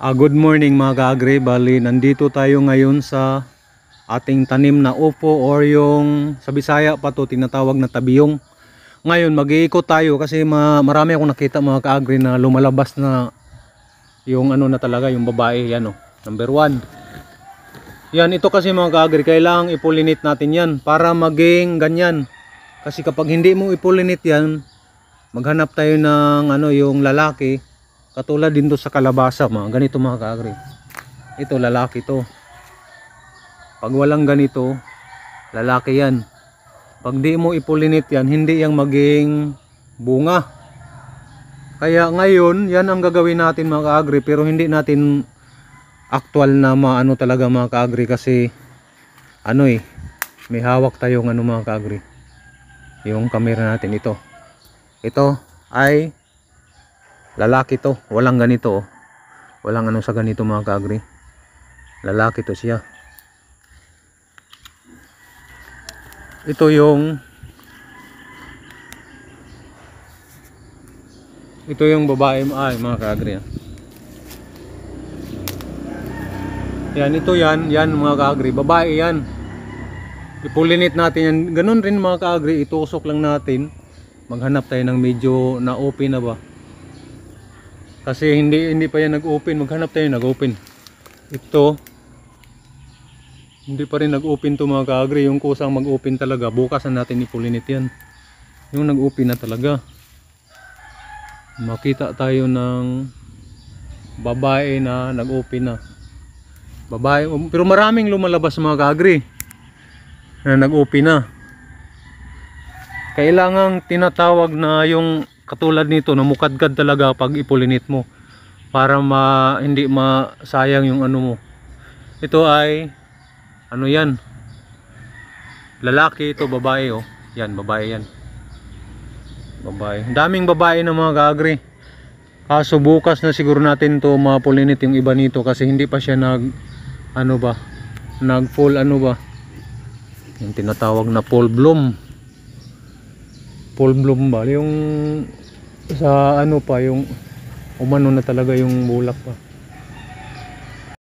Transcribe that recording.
Good morning mga ka-agri. Bali, nandito tayo ngayon sa ating tanim na upo or yung sa Bisaya pa to tinatawag na tabiyong. Ngayon mag-iikot tayo kasi marami akong nakita mga ka-agri na lumalabas na yung ano na talaga, yung babae. Yan number 1. Yan, ito kasi mga ka-agri, kailangang ipulinit natin yan para maging ganyan. Kasi kapag hindi mo ipulinit yan, maghanap tayo ng yung lalaki. Katulad din to sa kalabasa, mga ganito mga ka-agri. Ito lalaki to. Pag walang ganito, lalaki yan. Pag di mo ipulinit yan, hindi yang maging bunga. Kaya ngayon, yan ang gagawin natin mga ka-agri, pero hindi natin actual na maano talaga mga ka-agri kasi may hawak tayong mga ka-agri. Yung camera natin ito. Ito ay lalaki to, walang ganito walang sa ganito mga ka-agri. Lalaki to siya. Ito yung babae ay mga ka-agri. Yan, ito yan mga ka-agri, babae yan. Ipulinit natin yan. Ganun rin mga ka-agri, itusok lang natin. Maghanap tayo ng medyo na open na ba. Kasi hindi pa yan nag-open, maghanap tayo nag-open. Ito hindi pa rin nag-open to mga ka-agri. Yung kusang mag-open talaga, bukas na natin ipulinit yan. Yung nag-open na talaga, makita tayo ng babae na nag-open na. Babae, pero maraming lumalabas mga ka-agri na nag-open na. Kailangang tinatawag na yung katulad nito na mukadkad talaga pag ipulinit mo para hindi masayang yung mo. Ito ay yan, lalaki ito, babae yan, babae yan, babae. Daming babae na mga ka-agri, kaso bukas na siguro natin to mapulinit yung iba nito kasi hindi pa siya nag full yung tinatawag na full bloom ba yung sa pa yung umano na talaga yung bulak pa.